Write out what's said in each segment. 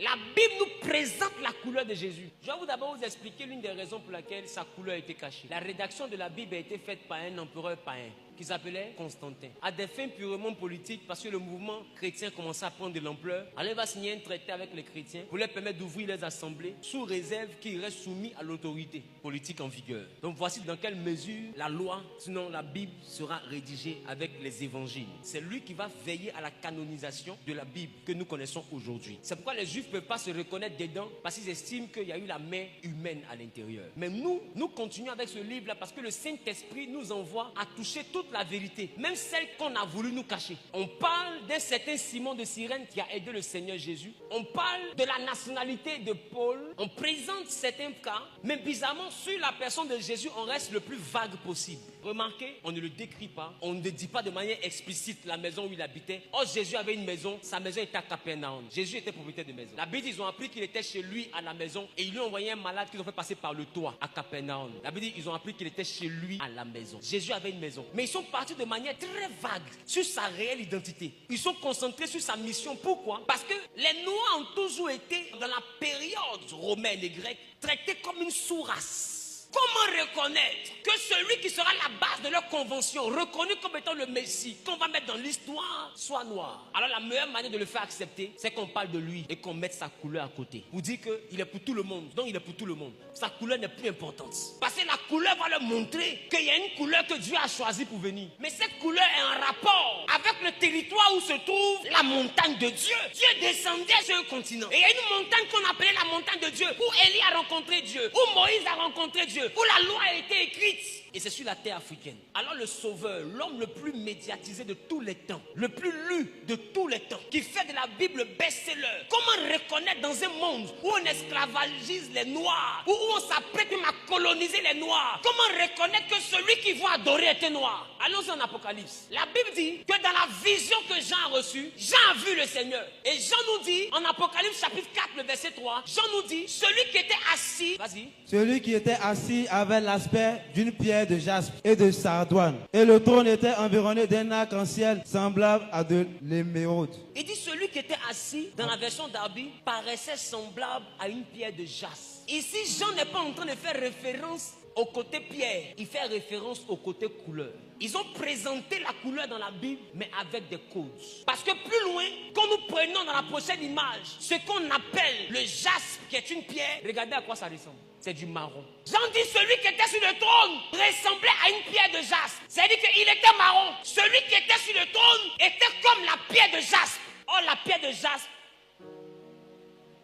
La Bible nous présente la couleur de Jésus. Je vais d'abord vous expliquer l'une des raisons pour laquelle sa couleur a été cachée. La rédaction de la Bible a été faite par un empereur païen qui s'appelait Constantin. À des fins purement politiques, parce que le mouvement chrétien commençait à prendre de l'ampleur, alors il va signer un traité avec les chrétiens pour leur permettre d'ouvrir les assemblées sous réserve qu'ils restent soumis à l'autorité politique en vigueur. Donc voici dans quelle mesure la loi, sinon la Bible, sera rédigée avec les évangiles. C'est lui qui va veiller à la canonisation de la Bible que nous connaissons aujourd'hui. C'est pourquoi les Juifs ne peuvent pas se reconnaître dedans, parce qu'ils estiment qu'il y a eu la main humaine à l'intérieur. Mais nous continuons avec ce livre-là parce que le Saint-Esprit nous envoie à toucher toute la vérité, même celle qu'on a voulu nous cacher. On parle d'un certain Simon de Cyrène qui a aidé le Seigneur Jésus. On parle de la nationalité de Paul. On présente certains cas, mais bizarrement, sur la personne de Jésus, on reste le plus vague possible. Remarquez, on ne le décrit pas, on ne dit pas de manière explicite la maison où il habitait. Or, Jésus avait une maison, sa maison était à Capernaum. Jésus était propriétaire de maison. La Bible, ils ont appris qu'il était chez lui à la maison et ils lui ont envoyé un malade qu'ils ont fait passer par le toit à Capernaum. La Bible dit, ils ont appris qu'il était chez lui à la maison. Jésus avait une maison. Mais ils sont partis de manière très vague sur sa réelle identité. Ils sont concentrés sur sa mission. Pourquoi? Parce que les Noirs ont toujours été, dans la période romaine et grecque, traités comme une sous-race. Comment reconnaître que celui qui sera la base de leur convention, reconnu comme étant le Messie, qu'on va mettre dans l'histoire, soit noir? Alors la meilleure manière de le faire accepter, c'est qu'on parle de lui et qu'on mette sa couleur à côté. Pour dire qu'il est pour tout le monde. Donc il est pour tout le monde. Sa couleur n'est plus importante. Parce que la couleur va leur montrer qu'il y a une couleur que Dieu a choisie pour venir. Mais cette couleur est en rapport avec le territoire où se trouve la montagne de Dieu. Dieu descendait sur un continent. Et il y a une montagne qu'on appelait la montagne de Dieu, où Élie a rencontré Dieu, où Moïse a rencontré Dieu, où la loi a été écrite. Et c'est sur la terre africaine. Alors le sauveur, l'homme le plus médiatisé de tous les temps, le plus lu de tous les temps, qui fait de la Bible best-seller. Comment reconnaître dans un monde où on esclavagise les Noirs, où on s'apprête même à coloniser les Noirs? Comment reconnaître que celui qui va adorer était noir? Allons-y en Apocalypse. La Bible dit que dans la vision que Jean a reçue, Jean a vu le Seigneur. Et Jean nous dit, en Apocalypse chapitre 4, le verset 3, Jean nous dit, celui qui était assis, vas-y. Celui qui était assis avait l'aspect d'une pierre de jaspe et de sardoine. Et le trône était environné d'un arc-en-ciel semblable à de l'émeraude. Il dit celui qui était assis, dans la version d'Arby, paraissait semblable à une pierre de jaspe. Ici, Jean n'est pas en train de faire référence au côté pierre, il fait référence au côté couleur. Ils ont présenté la couleur dans la Bible, mais avec des codes. Parce que plus loin, quand nous prenons dans la prochaine image, ce qu'on appelle le jaspe, qui est une pierre, regardez à quoi ça ressemble. C'est du marron. Jean dit celui qui était sur le trône ressemblait à une pierre de jaspe. C'est-à-dire qu'il était marron. Celui qui était sur le trône était comme la pierre de jaspe. Or la pierre de jaspe,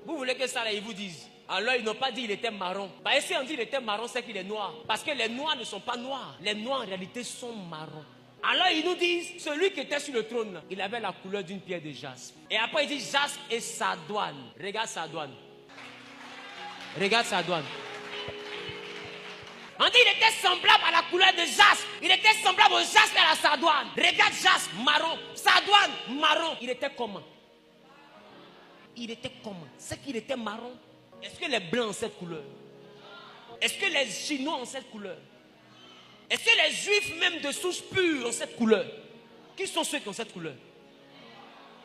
vous voulez que ça là, ils vous disent? Alors ils n'ont pas dit qu'il était marron. Bah, si on dit qu'il était marron, c'est qu'il est noir. Parce que les noirs ne sont pas noirs. Les noirs en réalité sont marrons. Alors ils nous disent, celui qui était sur le trône là, il avait la couleur d'une pierre de jaspe. Et après il dit jaspe et sardoine. Regarde sardoine. Regarde sardoine. On dit qu'il était semblable à la couleur de jaspe. Il était semblable au jaspe et à la sardoine. Regarde jaspe, marron. Sardoine, marron. Il était comment? Il était comment? C'est qu'il était marron. Est-ce que les blancs ont cette couleur? Est-ce que les chinois ont cette couleur? Est-ce que les juifs même de souche pure ont cette couleur? Qui sont ceux qui ont cette couleur?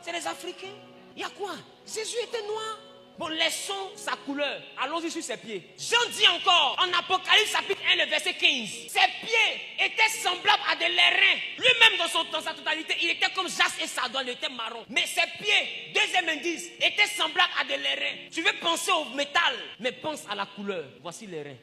C'est les Africains. Il y a quoi? Jésus était noir. Bon, laissons sa couleur. Allons-y sur ses pieds. Jean dit encore, en Apocalypse chapitre 1, le verset 15. Ses pieds étaient semblables à des lérins. Lui-même dans sa totalité, il était comme jaspe et sardoine, il était marron. Mais ses pieds, deuxième indice, étaient semblables à des lérins. Tu veux penser au métal, mais pense à la couleur. Voici les reins.